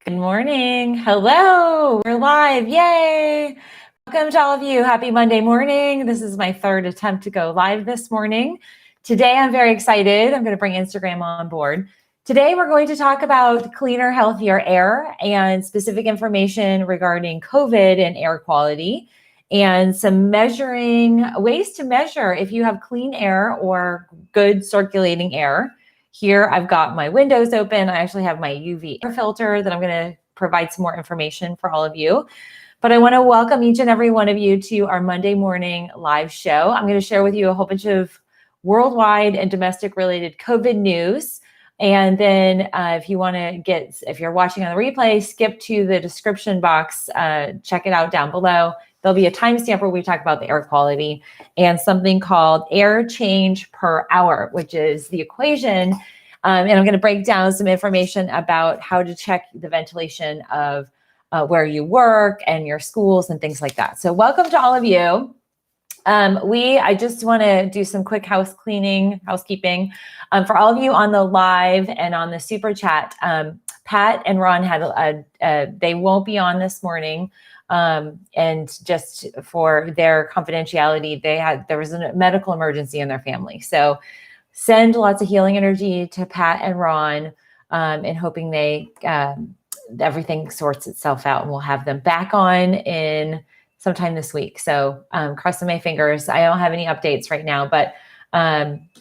Good morning. Hello. We're live. Yay. Welcome to all of you. Happy Monday morning. This is my third attempt to go live this morning. Today, I'm very excited. I'm going to bring Instagram on board. Today, we're going to talk about cleaner, healthier air and specific information regarding COVID and air quality and some ways to measure if you have clean air or good circulating air. Here, I've got my windows open. I actually have my UV air filter that I'm going to provide some more information for all of you. But I want to welcome each and every one of you to our Monday morning live show. I'm going to share with you a whole bunch of worldwide and domestic related COVID news. And then if you're watching on the replay, skip to the description box, check it out down below. There'll be a timestamp where we talk about the air quality and something called air change per hour, which is the equation. And I'm going to break down some information about how to check the ventilation of where you work and your schools and things like that. So welcome to all of you. I just want to do some quick housekeeping for all of you on the live and on the super chat. Pat and Ron they won't be on this morning. And just for their confidentiality, there was a medical emergency in their family. So send lots of healing energy to Pat and Ron, and hoping everything sorts itself out, and we'll have them back on in sometime this week. So crossing my fingers. I don't have any updates right now, but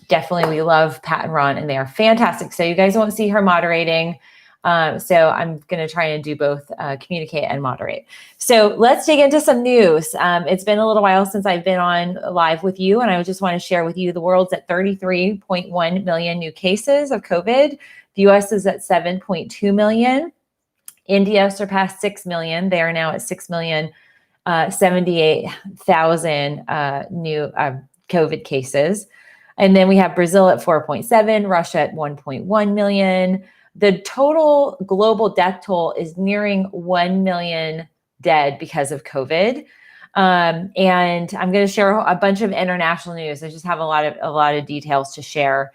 definitely we love Pat and Ron, and they are fantastic. So you guys won't see her moderating. So I'm going to try and do both, communicate and moderate. So let's dig into some news. It's been a little while since I've been on live with you, and I just want to share with you the world's at 33.1 million new cases of COVID. The US is at 7.2 million. India surpassed 6 million. They are now at 6,078,000 new COVID cases. And then we have Brazil at 4.7, Russia at 1.1 million. The total global death toll is nearing 1 million dead because of COVID. And I'm going to share a bunch of international news. I just have a lot of details to share.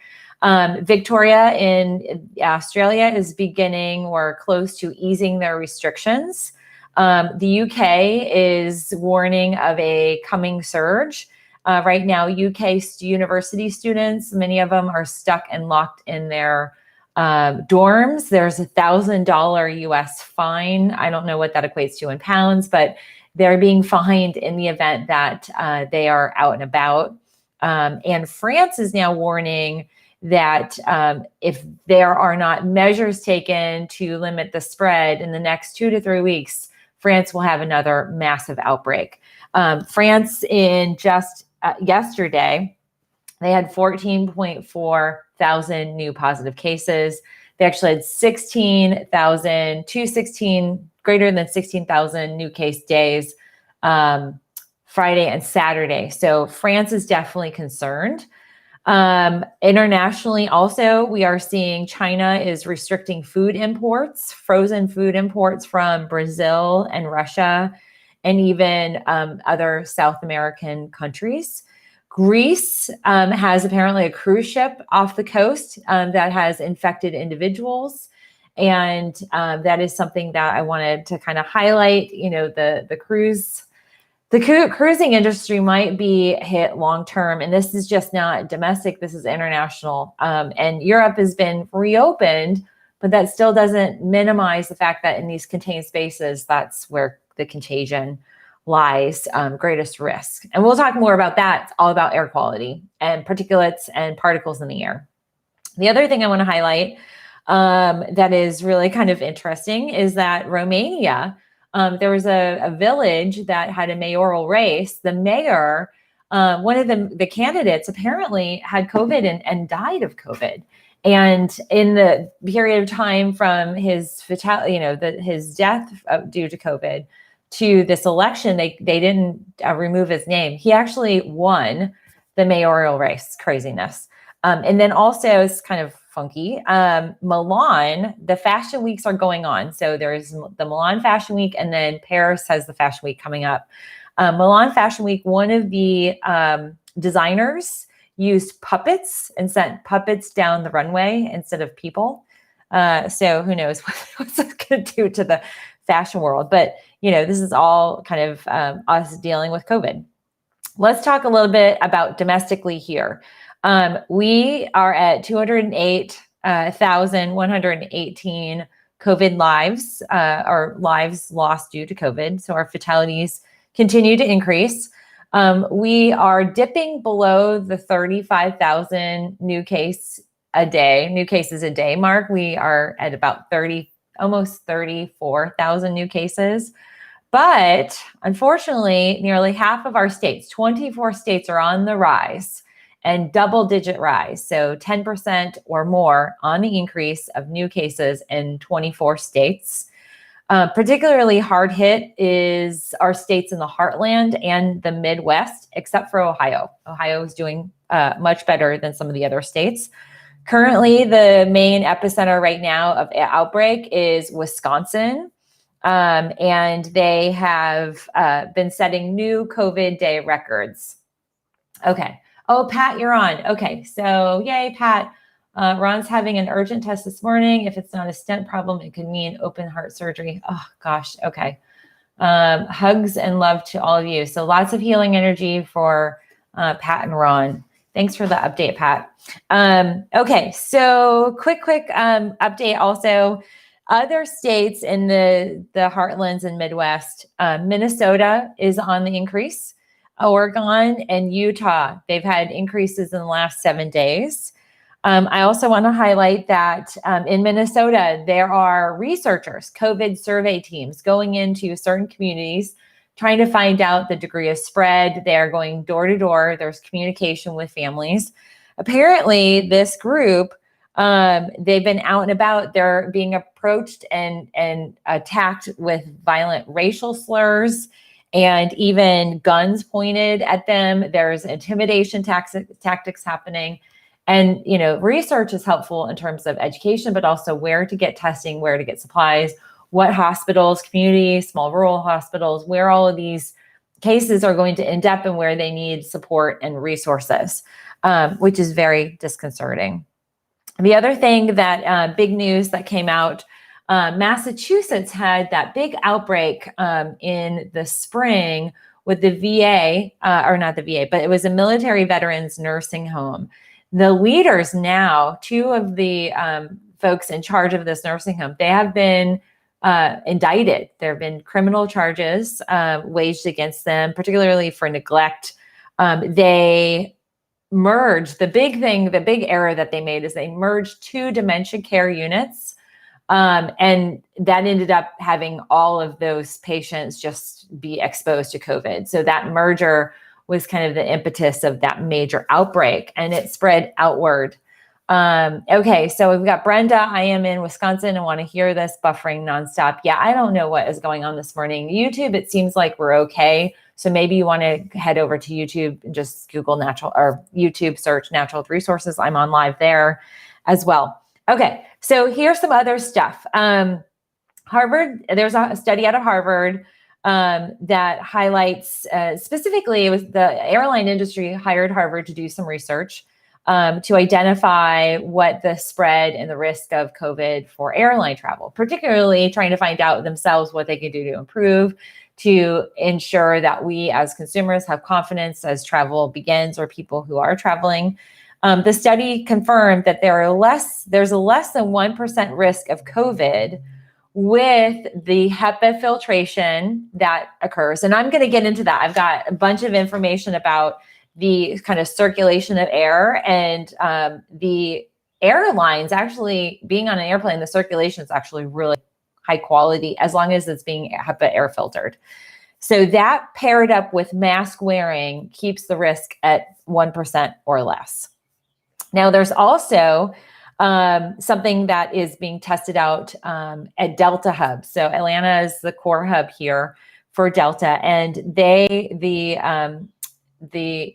Victoria in Australia is beginning or close to easing their restrictions. The UK is warning of a coming surge. Right now, UK university students, many of them are stuck and locked in their dorms. There's $1,000 US fine. I don't know what that equates to in pounds, but they're being fined in the event that they are out and about. And France is now warning that if there are not measures taken to limit the spread in the next 2 to 3 weeks, France will have another massive outbreak. France in just yesterday, they had 14.4 thousand new positive cases. They actually had greater than 16,000 new case days Friday and Saturday. So France is definitely concerned. Internationally, also, we are seeing China is restricting food imports, frozen food imports from Brazil and Russia, and even other South American countries. Greece has apparently a cruise ship off the coast that has infected individuals. And that is something that I wanted to kind of highlight. You know, the cruising industry might be hit long-term, and this is just not domestic, this is international. And Europe has been reopened, but that still doesn't minimize the fact that in these contained spaces, that's where the contagion lies, greatest risk. And we'll talk more about that. It's all about air quality and particulates and particles in the air. The other thing I want to highlight that is really kind of interesting is that Romania, there was a village that had a mayoral race. The mayor, one of the candidates apparently had COVID and died of COVID. And in the period of time from his death due to COVID to this election, they didn't remove his name. He actually won the mayoral race. Craziness. And then also, it's kind of funky, Milan, the fashion weeks are going on. So there's the Milan Fashion Week, and then Paris has the Fashion Week coming up. Milan Fashion Week, one of the designers used puppets and sent puppets down the runway instead of people. So who knows what's it going to do to the fashion world? But, this is all kind of us dealing with COVID. Let's talk a little bit about domestically here. We are at 208,118 COVID lives, or lives lost due to COVID. So our fatalities continue to increase. We are dipping below the 35,000 new cases a day mark. We are at about almost 34,000 new cases. But unfortunately, nearly half of our states, 24 states, are on the rise and double-digit rise. So 10% or more on the increase of new cases in 24 states. Particularly hard hit is our states in the heartland and the Midwest, except for Ohio. Ohio is doing much better than some of the other states. Currently, the main epicenter right now of outbreak is Wisconsin. And they have been setting new COVID day records. Okay. Oh, Pat, you're on. Okay. So yay, Pat. Ron's having an urgent test this morning. If it's not a stent problem, it could mean open heart surgery. Oh, gosh. Okay. Hugs and love to all of you. So lots of healing energy for Pat and Ron. Thanks for the update, Pat. Okay. So quick update also. Other states in the heartlands and Midwest, Minnesota is on the increase. Oregon and Utah, they've had increases in the last 7 days. I also want to highlight that in Minnesota, there are researchers, COVID survey teams going into certain communities, trying to find out the degree of spread. They're going door to door. There's communication with families. Apparently, this group, they've been out and about. They're being approached and attacked with violent racial slurs and even guns pointed at them. There's intimidation tactics happening. And, research is helpful in terms of education, but also where to get testing, where to get supplies, what hospitals, community, small rural hospitals, where all of these cases are going to end up and where they need support and resources, which is very disconcerting. The other thing that big news that came out, Massachusetts had that big outbreak in the spring with the VA, or not the VA, but it was a military veterans nursing home. The leaders now, 2 of the folks in charge of this nursing home, they have been indicted. There have been criminal charges waged against them, particularly for neglect. They merged, the big error that they made is they merged 2 dementia care units. And that ended up having all of those patients just be exposed to COVID. So that merger was kind of the impetus of that major outbreak, and it spread outward. Okay, so we've got Brenda. I am in Wisconsin and want to hear this buffering nonstop. Yeah, I don't know what is going on this morning. YouTube, it seems like we're okay. So maybe you want to head over to YouTube and just Google YouTube search natural resources. I'm on live there as well. Okay, so here's some other stuff. Harvard, there's a study out of Harvard that highlights, specifically, it was the airline industry hired Harvard to do some research to identify what the spread and the risk of COVID for airline travel, particularly trying to find out themselves what they can do to improve, to ensure that we as consumers have confidence as travel begins, or people who are traveling. The study confirmed that there's a less than 1% risk of COVID with the HEPA filtration that occurs. And I'm going to get into that. I've got a bunch of information about the kind of circulation of air, and the airlines actually being on an airplane, the circulation is actually really high quality as long as it's being HEPA air filtered. So that paired up with mask wearing keeps the risk at 1% or less. Now, there's also something that is being tested out at Delta Hub. So Atlanta is the core hub here for Delta, and the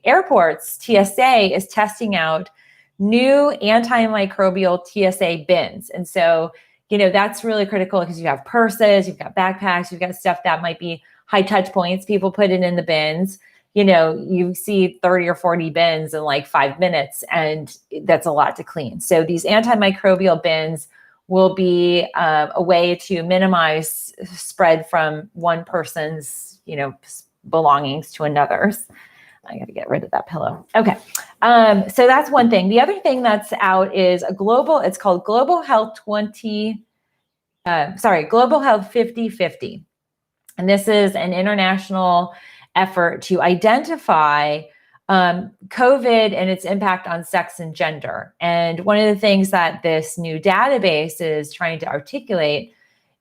airport's TSA is testing out new antimicrobial TSA bins. And so, that's really critical because you have purses, you've got backpacks, you've got stuff that might be high touch points. People put it in the bins. You see 30 or 40 bins in like 5 minutes, and that's a lot to clean. So these antimicrobial bins will be a way to minimize spread from one person's, belongings to another's. I got to get rid of that pillow. Okay. So that's one thing. The other thing that's out is it's called Global Health 50/50. And this is an international effort to identify COVID and its impact on sex and gender. And one of the things that this new database is trying to articulate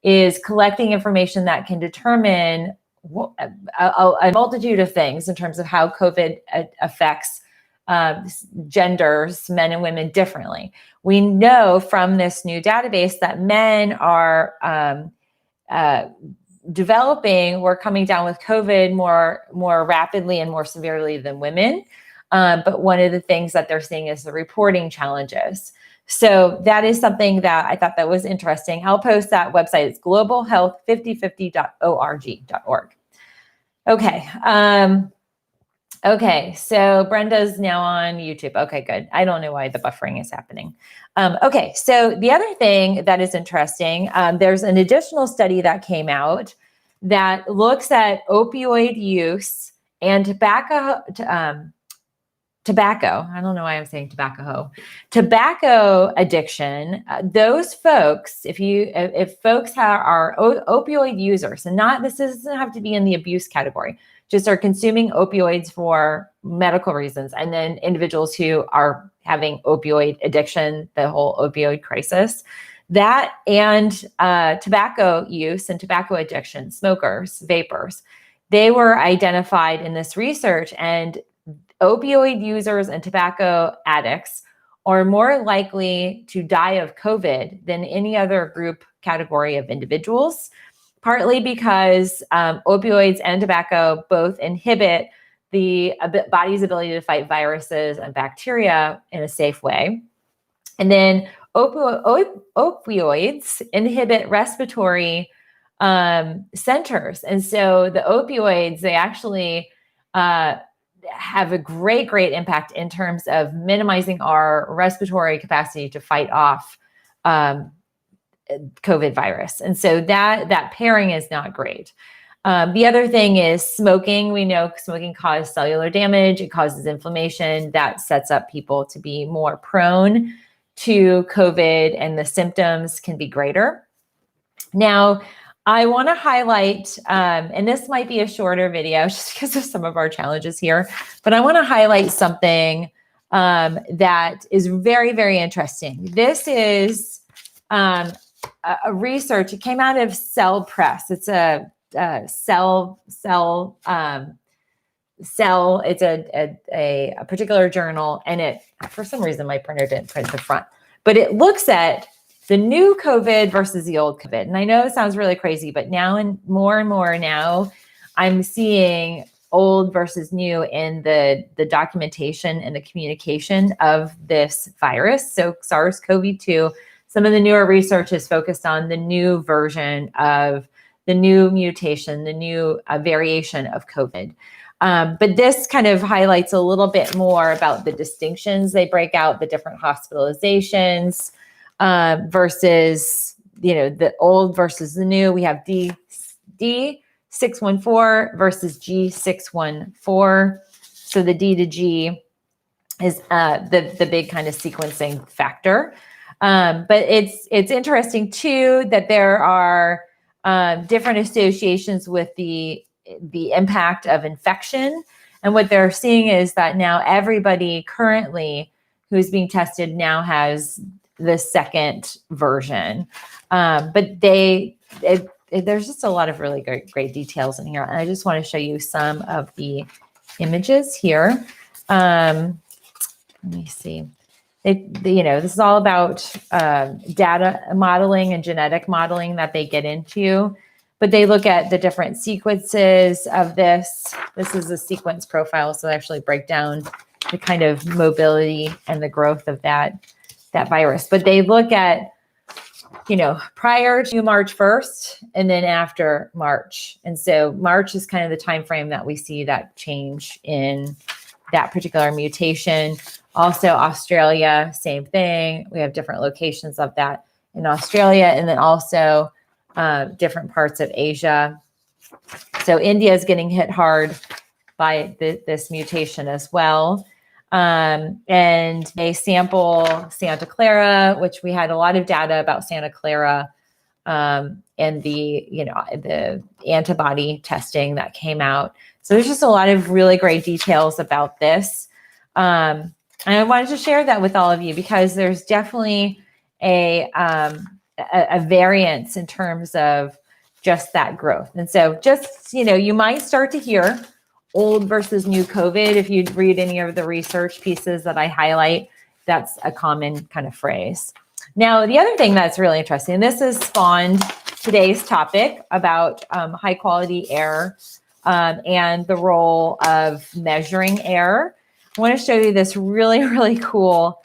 is collecting information that can determine a multitude of things in terms of how COVID affects genders, men and women, differently. We know from this new database that men are developing or coming down with COVID more rapidly and more severely than women. But one of the things that they're seeing is the reporting challenges. So that is something that I thought that was interesting. I'll post that website. It's globalhealth5050.org. Okay. Okay. So Brenda's now on YouTube. Okay, good. I don't know why the buffering is happening. Okay. So the other thing that is interesting, there's an additional study that came out that looks at opioid use and tobacco. I don't know why I'm saying tobacco addiction. Those folks, if folks are opioid users, and this doesn't have to be in the abuse category, just are consuming opioids for medical reasons, and then individuals who are having opioid addiction, the whole opioid crisis, that and tobacco use and tobacco addiction, smokers, vapors, they were identified in this research, and opioid users and tobacco addicts are more likely to die of COVID than any other group category of individuals, partly because opioids and tobacco both inhibit the body's ability to fight viruses and bacteria in a safe way. And then opioids inhibit respiratory centers. And so the opioids, they actually have a great impact in terms of minimizing our respiratory capacity to fight off COVID virus. And so that pairing is not great. The other thing is smoking. We know smoking causes cellular damage. It causes inflammation. That sets up people to be more prone to COVID, and the symptoms can be greater. Now, I want to highlight, and this might be a shorter video just because of some of our challenges here, but I want to highlight something that is very interesting. This is a research. It came out of Cell Press. It's a cell. It's a particular journal, and it, for some reason, my printer didn't print the front, but it looks at the new COVID versus the old COVID. And I know it sounds really crazy, but now and more now, I'm seeing old versus new in the documentation and the communication of this virus. So SARS-CoV-2, some of the newer research is focused on the new version of the new mutation, the new variation of COVID. But this kind of highlights a little bit more about the distinctions. They break out the different hospitalizations, versus, the old versus the new. We have D614 versus G614. So the D to G is the big kind of sequencing factor. But it's interesting too that there are different associations with the impact of infection. And what they're seeing is that now everybody currently who's being tested now has the second version. But there's just a lot of really great details in here. And I just want to show you some of the images here. Let me see. This is all about data modeling and genetic modeling that they get into. But they look at the different sequences of this. This is a sequence profile, so they actually break down the kind of mobility and the growth of that virus. But they look at, prior to March 1st and then after March. And so March is kind of the time frame that we see that change in that particular mutation. Also Australia, same thing. We have different locations of that. in Australia, and then also different parts of Asia. So India is getting hit hard by this mutation as well. And they sample Santa Clara, which we had a lot of data about Santa Clara, and the antibody testing that came out. So there's just a lot of really great details about this. And I wanted to share that with all of you because there's definitely a variance in terms of just that growth. And so just, you might start to hear old versus new COVID. If you read any of the research pieces that I highlight, that's a common kind of phrase. Now, the other thing that's really interesting, and this has spawned today's topic about high quality air and the role of measuring air. I want to show you this really, really cool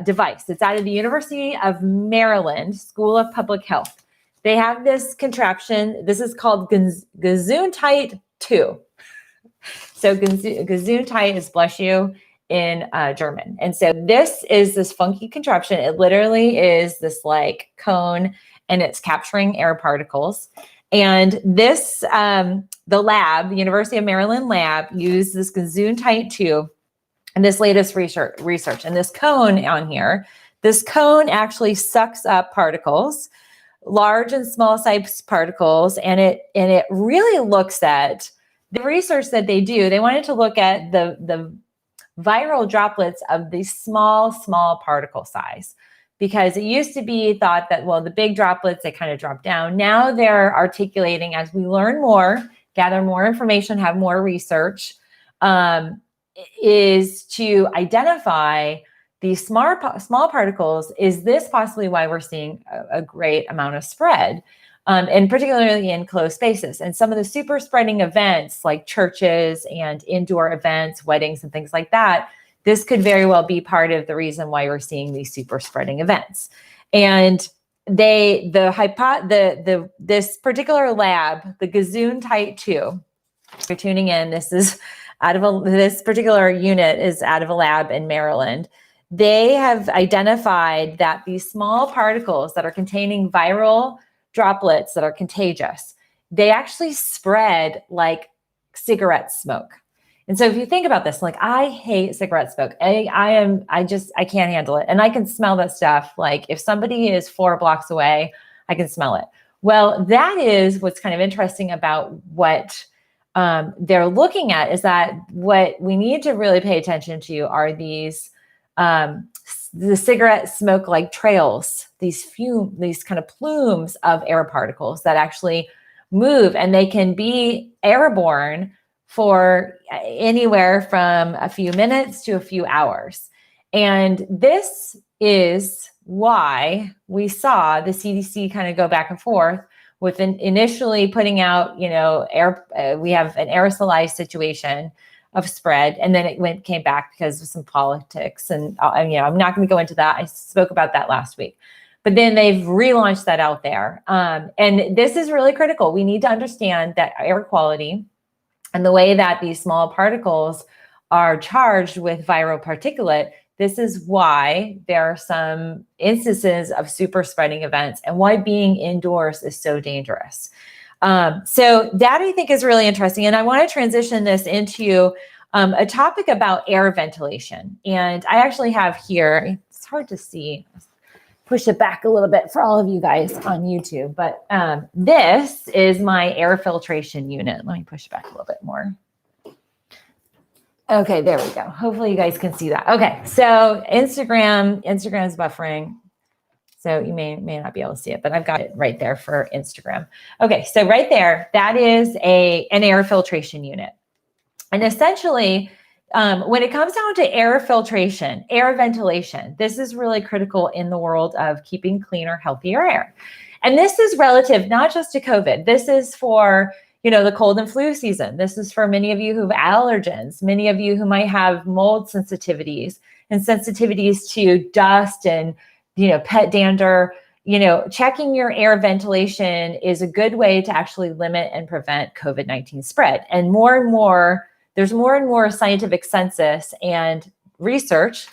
device. It's out of the University of Maryland School of Public Health. They have this contraption. This is called Gesundheit 2. So Gesundheit is bless you in German. And so this is this funky contraption. It literally is this like cone, and it's capturing air particles. And this, the lab, the University of Maryland lab, used this Gesundheit 2 and this latest research. And this cone on here, this cone actually sucks up particles, large and small size particles, and it really looks at the research that they do. They wanted to look at the viral droplets of the small particle size, because it used to be thought that, well, the big droplets, they kind of drop down. Now they're articulating, as we learn more, gather more information, have more research, is to identify these small particles. Is this possibly why we're seeing a great amount of spread? And particularly in closed spaces. And some of the super spreading events like churches and indoor events, weddings and things like that, this could very well be part of the reason why we're seeing these super spreading events. And this particular lab, the Gesundheit 2, if you're tuning in, this particular unit is out of a lab in Maryland. They have identified that these small particles that are containing viral droplets that are contagious, they actually spread like cigarette smoke. And so if you think about this, like I hate cigarette smoke. I can't handle it. And I can smell that stuff. Like if somebody is 4 blocks away, I can smell it. Well, that is what's kind of interesting about what they're looking at, is that what we need to really pay attention to are these the cigarette smoke like trails, these kind of plumes of air particles that actually move, and they can be airborne for anywhere from a few minutes to a few hours. And this is why we saw the CDC kind of go back and forth with initially putting out, we have an aerosolized situation of spread, and then it came back because of some politics, and I'm not going to go into that. I spoke about that last week, but then they've relaunched that out there, and this is really critical. We need to understand that air quality and the way that these small particles are charged with viral particulate. This is why there are some instances of super spreading events, and why being indoors is so dangerous. So that I think is really interesting. And I want to transition this into a topic about air ventilation. And I actually have here, it's hard to see, push it back a little bit for all of you guys on YouTube, but this is my air filtration unit. Let me push it back a little bit more. Okay, there we go. Hopefully you guys can see that. Okay, so Instagram is buffering. So you may not be able to see it, but I've got it right there for Instagram. Okay, so right there, that is an air filtration unit. And essentially, when it comes down to air filtration, air ventilation, this is really critical in the world of keeping cleaner, healthier air. And this is relative not just to COVID. This is for, the cold and flu season. This is for many of you who have allergens, many of you who might have mold sensitivities and sensitivities to dust and pet dander. Checking your air ventilation is a good way to actually limit and prevent COVID-19 spread. And there's more and more scientific census and research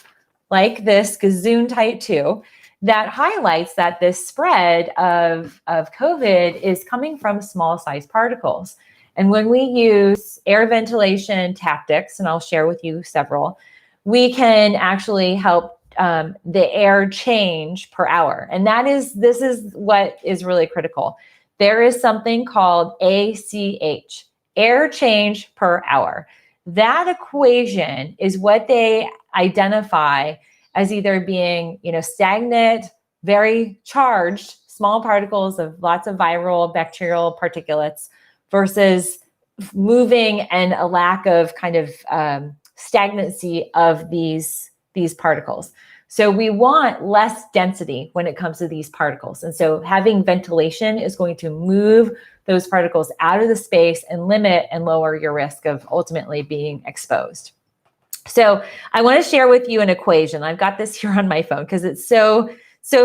like this Gesundheit 2 that highlights that this spread of COVID is coming from small size particles. And when we use air ventilation tactics, and I'll share with you several, we can actually help the air change per hour. And this is what is really critical. There is something called ACH, air change per hour. That equation is what they identify as either being, stagnant, very charged, small particles of lots of viral, bacterial particulates versus moving and a lack of kind of stagnancy of these particles. So we want less density when it comes to these particles. And so having ventilation is going to move those particles out of the space and limit and lower your risk of ultimately being exposed. So I want to share with you an equation. I've got this here on my phone because it's so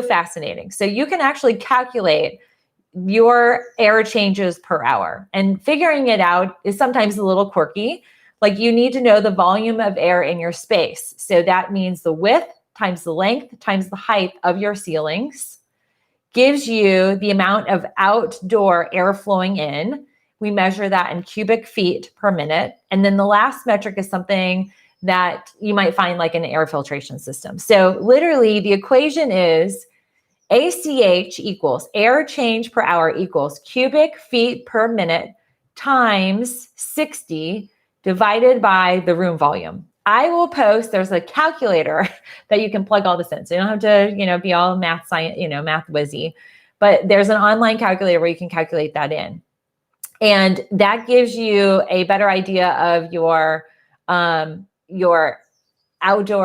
fascinating. So you can actually calculate your air changes per hour, and figuring it out is sometimes a little quirky. Like you need to know the volume of air in your space. So that means the width times the length times the height of your ceilings gives you the amount of outdoor air flowing in. We measure that in cubic feet per minute. And then the last metric is something that you might find like an air filtration system. So literally the equation is ACH equals air change per hour equals cubic feet per minute times 60 divided by the room volume. I will post, there's a calculator that you can plug all this in. So you don't have to, be all math science, math whizzy, but there's an online calculator where you can calculate that in. And that gives you a better idea of your outdoor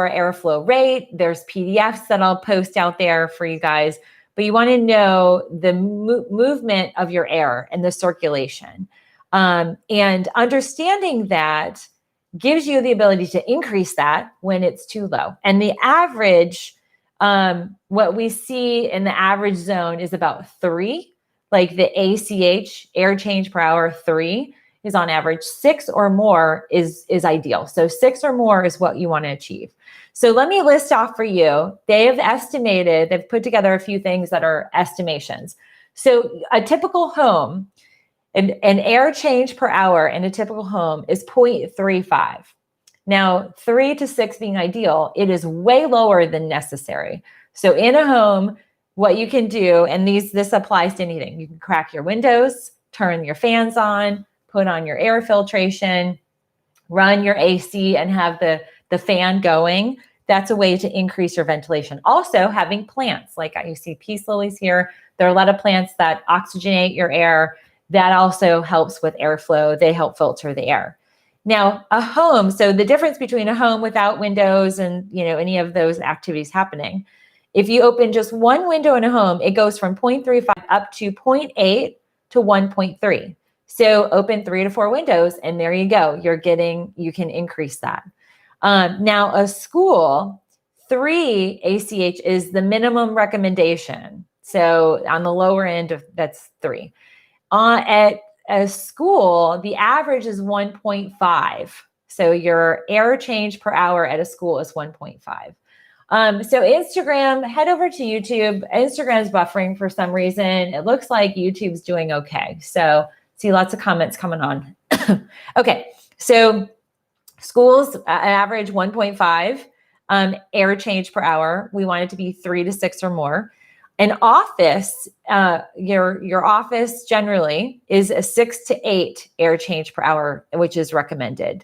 airflow rate. There's PDFs that I'll post out there for you guys, but you want to know the movement of your air and the circulation. And understanding that gives you the ability to increase that when it's too low. And the average, what we see in the average zone is about 3, like the ACH, air change per hour, 3 is on average. 6 or more is ideal. So 6 or more is what you want to achieve. So let me list off for you. They've put together a few things that are estimations. So a typical home, an air change per hour in a typical home is 0.35. Now, 3 to 6 being ideal, it is way lower than necessary. So in a home, what you can do, and this applies to anything, you can crack your windows, turn your fans on, put on your air filtration, run your AC and have the fan going. That's a way to increase your ventilation. Also, having plants, like you see peace lilies here. There are a lot of plants that oxygenate your air. That also helps with airflow. They help filter the air. Now, a home, so the difference between a home without windows and any of those activities happening, if you open just one window in a home, it goes from 0.35 up to 0.8 to 1.3. So open 3 to 4 windows and there you go. You can increase that. Now a school, 3 ACH is the minimum recommendation. So on the lower end that's 3. At a school, the average is 1.5. So your air change per hour at a school is 1.5. So Instagram, head over to YouTube. Instagram's buffering for some reason. It looks like YouTube's doing okay. So see lots of comments coming on. Okay, so schools average 1.5 air change per hour. We want it to be 3 to 6 or more. An office, your office generally is a 6 to 8 air change per hour, which is recommended.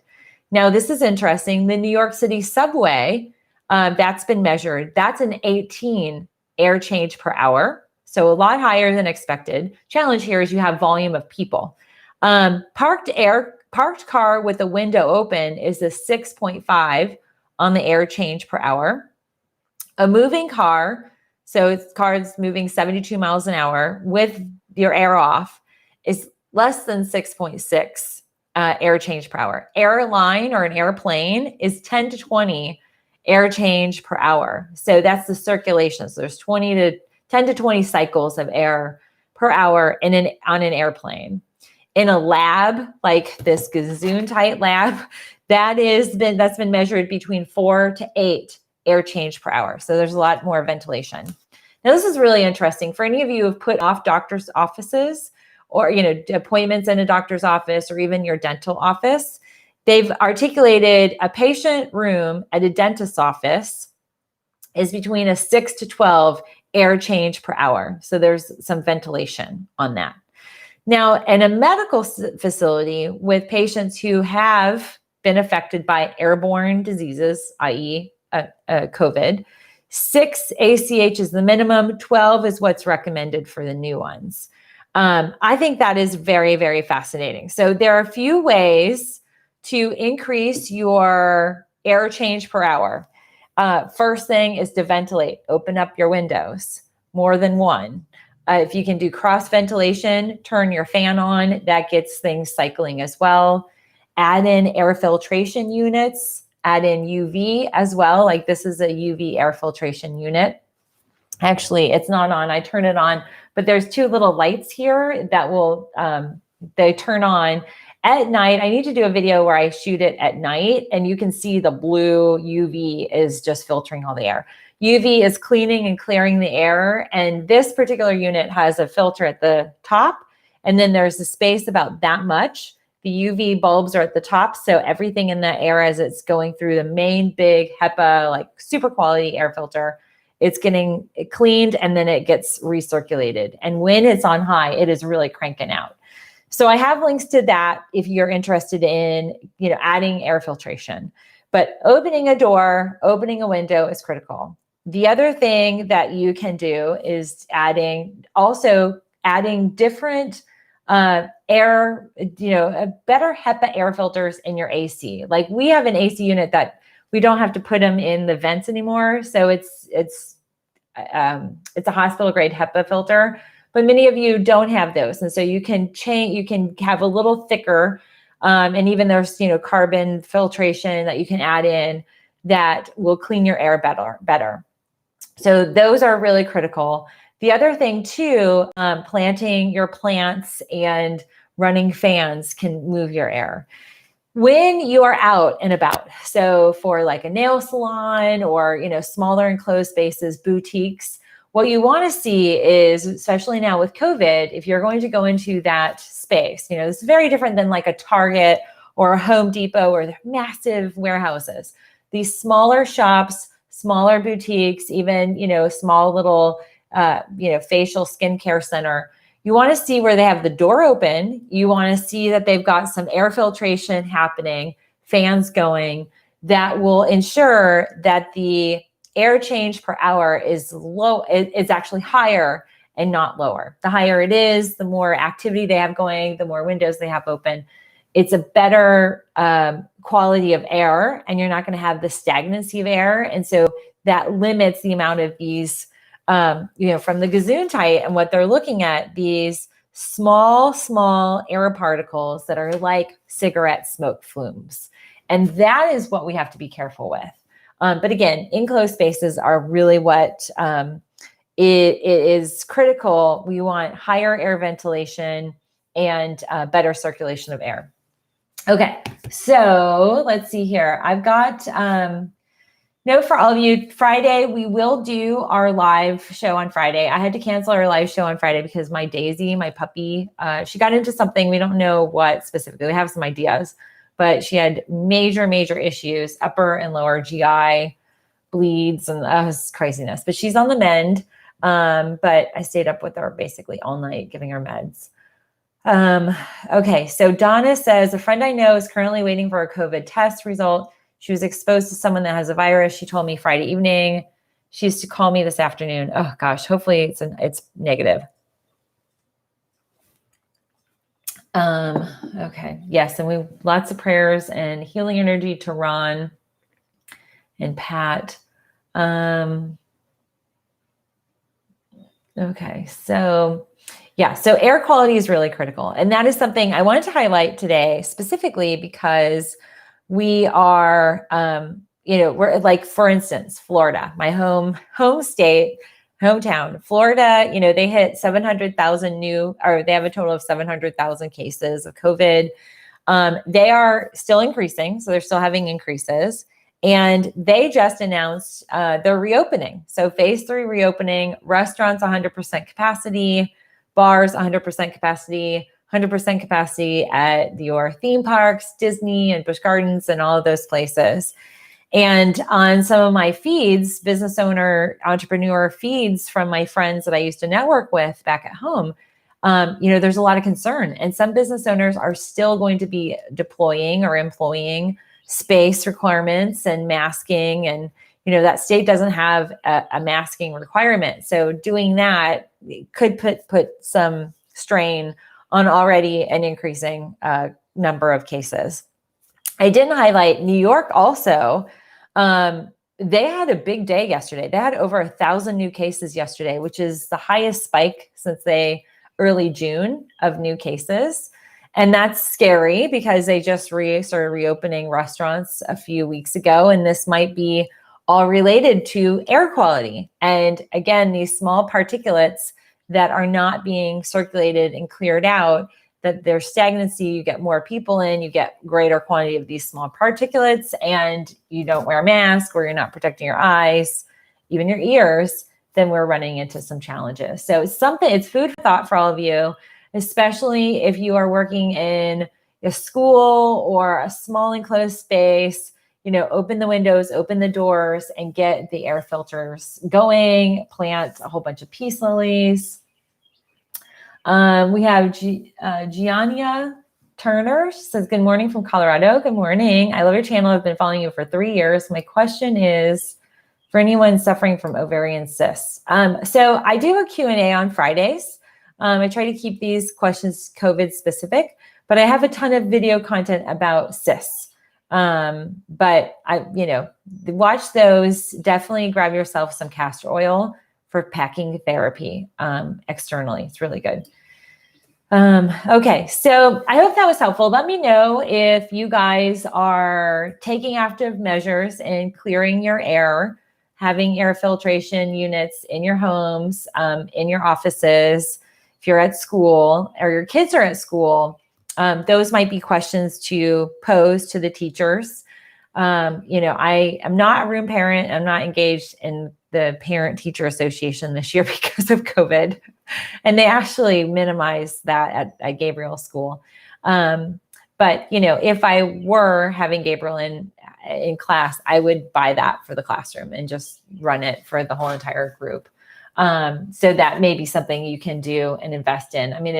Now, this is interesting. The New York City subway, that's been measured. That's an 18 air change per hour. So a lot higher than expected. Challenge here is you have volume of people. Parked car with the window open is a 6.5 on the air change per hour. A moving car, so car's moving 72 miles an hour with your air off, is less than 6.6 air change per hour. Airline or an airplane is 10 to 20 air change per hour. So that's the circulation. So there's 10 to 20 cycles of air per hour on an airplane. In a lab, like this Gazoon-tight lab, that's been measured between 4 to 8 air change per hour. So there's a lot more ventilation. Now, this is really interesting. For any of you who have put off doctor's offices or, appointments in a doctor's office or even your dental office, they've articulated a patient room at a dentist's office is between a 6 to 12 air change per hour. So there's some ventilation on that. Now, in a medical facility with patients who have been affected by airborne diseases, i.e. COVID, 6 ACH is the minimum, 12 is what's recommended for the new ones. I think that is very, very fascinating. So there are a few ways to increase your air change per hour. First thing is to ventilate. Open up your windows, more than one. If you can do cross ventilation, turn your fan on. That gets things cycling as well. Add in air filtration units. Add in UV as well. Like this is a UV air filtration unit. Actually, it's not on. I turn it on, but there's 2 little lights here that will, they turn on at night. I need to do a video where I shoot it at night and you can see the blue UV is just filtering all the air. UV is cleaning and clearing the air. And this particular unit has a filter at the top. And then there's a space about that much. The UV bulbs are at the top. So everything in the air as it's going through the main big HEPA, like super quality air filter, it's getting cleaned and then it gets recirculated. And when it's on high, it is really cranking out. So I have links to that if you're interested in, adding air filtration. But opening a door, opening a window is critical. The other thing that you can do is adding different air, better HEPA air filters in your AC. Like we have an AC unit that we don't have to put them in the vents anymore. So it's a hospital grade HEPA filter, but many of you don't have those. And so you can have a little thicker, and even there's, carbon filtration that you can add in that will clean your air better. So those are really critical. The other thing too, planting your plants and running fans can move your air. When you are out and about, so for like a nail salon or, smaller enclosed spaces, boutiques, what you want to see is, especially now with COVID, if you're going to go into that space, it's very different than like a Target or a Home Depot or massive warehouses. These smaller shops, smaller boutiques, even, small little, facial skincare center, you want to see where they have the door open. You want to see that they've got some air filtration happening, fans going, that will ensure that the air change per hour is low. It's actually higher and not lower. The higher it is, the more activity they have going, the more windows they have open. It's a better quality of air, and you're not going to have the stagnancy of air. And so that limits the amount of these, from the Gesundheit, and what they're looking at, these small air particles that are like cigarette smoke fumes. And that is what we have to be careful with. But again, enclosed spaces are really what it is critical. We want higher air ventilation and better circulation of air. Okay, so let's see here. I've got note for all of you. Friday, we will do our live show on Friday. I had to cancel our live show on Friday because my Daisy, my puppy, she got into something. We don't know what specifically. We have some ideas, but she had major issues, upper and lower GI bleeds, and it was craziness. But she's on the mend. But I stayed up with her basically all night, giving her meds. Okay, so Donna says, a friend I know is currently waiting for a COVID test result. She was exposed to someone that has a virus. She told me Friday evening. She used to call me this afternoon. Oh gosh, hopefully it's negative. Okay, yes, and lots of prayers and healing energy to Ron and Pat. Okay, so yeah, so air quality is really critical. And that is something I wanted to highlight today specifically because we are, we're like, for instance, Florida, my home state, hometown, Florida, they hit 700,000 they have a total of 700,000 cases of COVID. They are still increasing. So they're still having increases. And they just announced their reopening. So phase 3 reopening, restaurants 100% capacity, bars 100% capacity, 100% capacity at your theme parks, Disney and Busch Gardens and all of those places. And on some of my feeds, business owner, entrepreneur feeds from my friends that I used to network with back at home, there's a lot of concern. And some business owners are still going to be deploying or employing space requirements and masking. And, that state doesn't have a masking requirement. So doing that could put some strain on already an increasing number of cases. I didn't highlight New York also. They had a big day yesterday. They had over 1,000 new cases yesterday, which is the highest spike since early June of new cases. And that's scary because they just started reopening restaurants a few weeks ago. And this might be all related to air quality. And again, these small particulates that are not being circulated and cleared out, that there's stagnancy, you get more people in, you get greater quantity of these small particulates, and you don't wear a mask or you're not protecting your eyes, even your ears, then we're running into some challenges. So it's food for thought for all of you, especially if you are working in a school or a small enclosed space. Open the windows, open the doors, and get the air filters going. Plant a whole bunch of peace lilies. We have Giannia Turner. She says, good morning from Colorado. Good morning. I love your channel. I've been following you for 3 years. My question is for anyone suffering from ovarian cysts. So I do a Q&A on Fridays. I try to keep these questions COVID specific, but I have a ton of video content about cysts. But watch those. Definitely grab yourself some castor oil for packing therapy externally. It's really good. Okay, so I hope that was helpful. Let me know if you guys are taking active measures in clearing your air, having air filtration units in your homes, in your offices, if you're at school or your kids are at school. Those might be questions to pose to the teachers. I am not a room parent. I'm not engaged in the Parent-Teacher Association this year because of COVID. And they actually minimized that at Gabriel School. But, if I were having Gabriel in class, I would buy that for the classroom and just run it for the whole entire group. So that may be something you can do and invest in. I mean,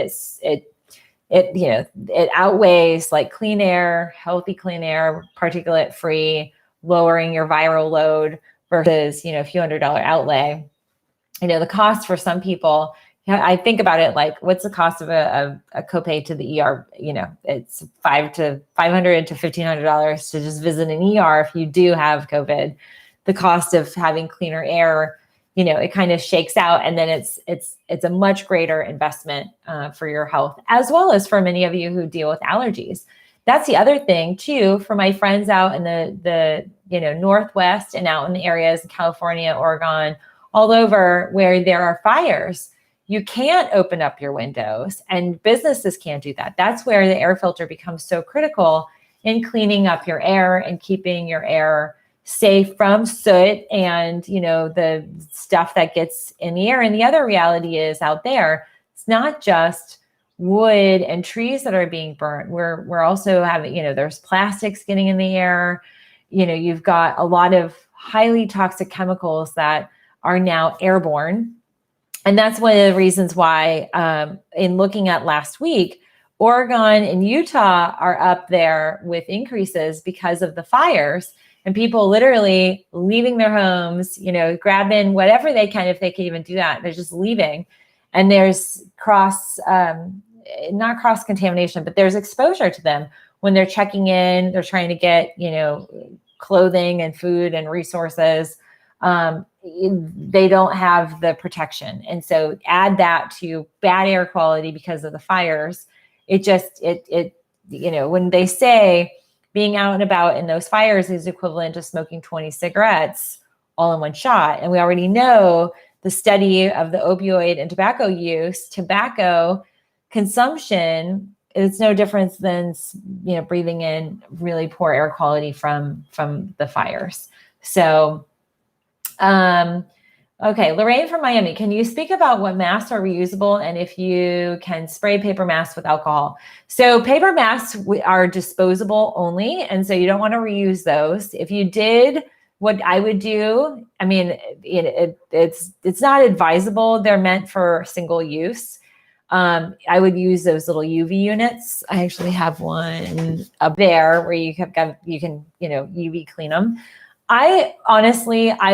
it outweighs like clean air, healthy clean air, particulate free, lowering your viral load versus, a few $100 outlay. The cost for some people, I think about it like, what's the cost of a copay to the ER? It's $500 to $1,500 to just visit an ER if you do have COVID. The cost of having cleaner air, it kind of shakes out, and then it's a much greater investment for your health, as well as for many of you who deal with allergies. That's the other thing too, for my friends out in the Northwest and out in the areas in California, Oregon, all over where there are fires. You can't open up your windows, and businesses can't do that. That's where the air filter becomes so critical in cleaning up your air and keeping your air safe from soot and, the stuff that gets in the air. And the other reality is out there, it's not just wood and trees that are being burnt. We're also having, there's plastics getting in the air. You've got a lot of highly toxic chemicals that are now airborne. And that's one of the reasons why, in looking at last week, Oregon and Utah are up there with increases because of the fires. And people literally leaving their homes, grabbing whatever they can, if they can even do that. They're just leaving. And there's not cross contamination, but there's exposure to them when they're checking in. They're trying to get, clothing and food and resources. They don't have the protection. And so add that to bad air quality because of the fires. When they say being out and about in those fires is equivalent to smoking 20 cigarettes all in one shot. And we already know the study of the opioid and tobacco use, tobacco consumption it's no difference than, breathing in really poor air quality from the fires. So, okay, Lorraine from Miami, can you speak about what masks are reusable and if you can spray paper masks with alcohol? So paper masks are disposable only, and so you don't want to reuse those. If you did, what I would do, I mean, it's not advisable. They're meant for single use. I would use those little UV units. I actually have one up there where you can UV clean them. I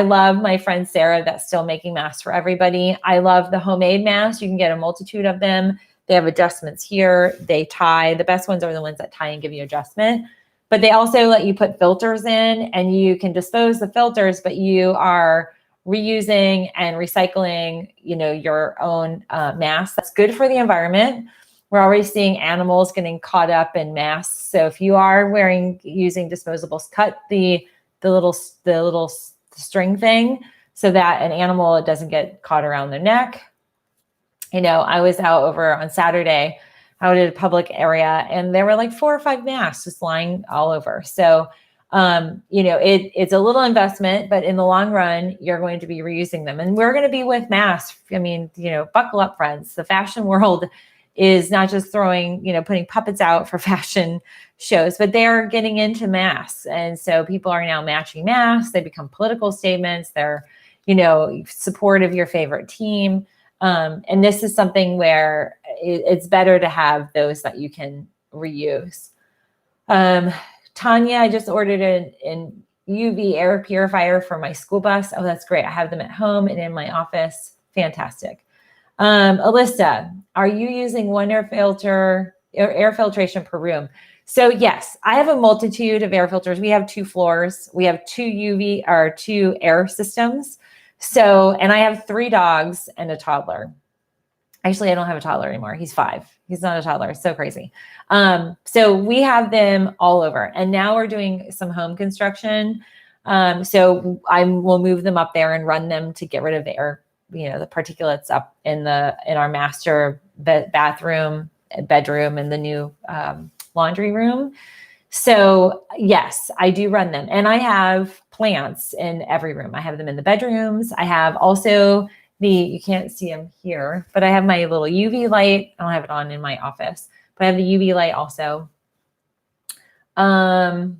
love my friend Sarah that's still making masks for everybody. I love the homemade masks. You can get a multitude of them. They have adjustments here. They tie. The best ones are the ones that tie and give you adjustment. But they also let you put filters in, and you can dispose the filters, but you are reusing and recycling, your own masks. That's good for the environment. We're already seeing animals getting caught up in masks. So if you are using disposables, cut the little string thing so that an animal doesn't get caught around their neck. I was out over on Saturday, out at a public area, and there were like 4 or 5 masks just lying all over. So, it's a little investment, but in the long run, you're going to be reusing them. And we're going to be with masks. I mean, buckle up, friends. The fashion world is not just putting puppets out for fashion shows, but they're getting into masks. And so people are now matching masks. They become political statements. They're, support of your favorite team. And this is something where it's better to have those that you can reuse. Tanya, I just ordered an UV air purifier for my school bus. Oh, that's great. I have them at home and in my office. Fantastic. Alyssa, are you using one air filtration per room? So yes, I have a multitude of air filters. We have 2 floors. We have 2 air systems. So, and I have 3 dogs and a toddler. Actually, I don't have a toddler anymore. He's 5. He's not a toddler. It's so crazy. So we have them all over. And now we're doing some home construction. So I will move them up there and run them to get rid of the air, the particulates up in our master bedroom, and the new laundry room. So yes, I do run them. And I have plants in every room. I have them in the bedrooms. I have also you can't see them here, but I have my little UV light. I don't have it on in my office, but I have the UV light also. But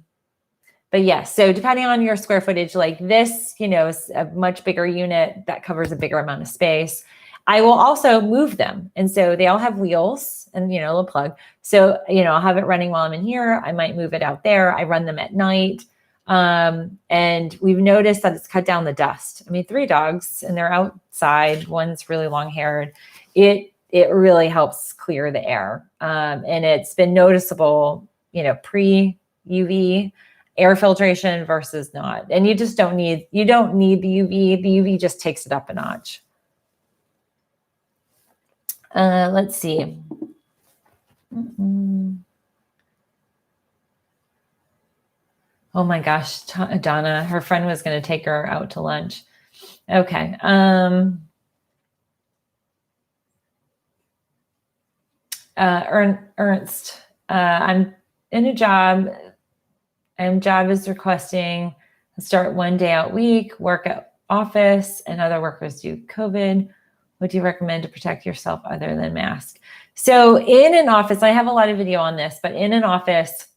yes, so depending on your square footage, like this, is a much bigger unit that covers a bigger amount of space. I will also move them. And so they all have wheels and, a little plug. So, I'll have it running while I'm in here. I might move it out there. I run them at night. And we've noticed that it's cut down the dust. I mean, 3 dogs and they're outside. One's really long haired. It really helps clear the air. And it's been noticeable, pre-UV air filtration versus not. And you don't need the UV. The UV just takes it up a notch. Let's see. Oh my gosh, Donna, her friend was going to take her out to lunch. Okay. Ernst, I'm in a job. Job is requesting start 1 day out week, work at office, and other workers do COVID. What do you recommend to protect yourself other than mask? So in an office, I have a lot of video on this, but in an office,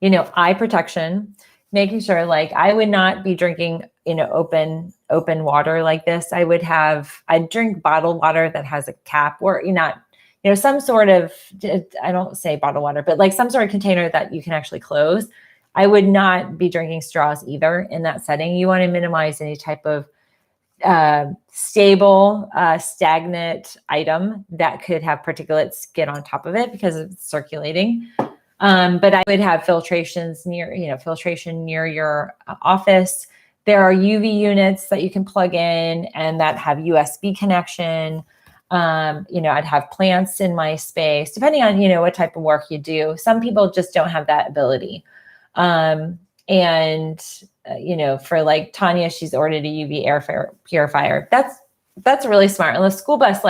eye protection, making sure like I would not be drinking, open water like this. I'd drink bottled water that has a cap or some sort of, I don't say bottled water, but like some sort of container that you can actually close. I would not be drinking straws either in that setting. You want to minimize any type of stable, stagnant item that could have particulates get on top of it because it's circulating. But I would have filtration near your office. There are UV units that you can plug in and that have USB connection. I'd have plants in my space, depending on, what type of work you do. Some people just don't have that ability. For like Tanya, she's ordered a UV air purifier. That's really smart. On the school bus,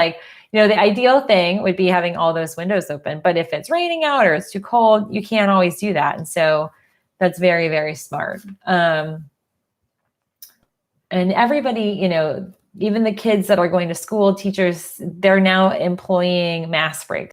the ideal thing would be having all those windows open, but if it's raining out or it's too cold, you can't always do that. And so that's very, very smart. And everybody, even the kids that are going to school, teachers, they're now employing mask breaks.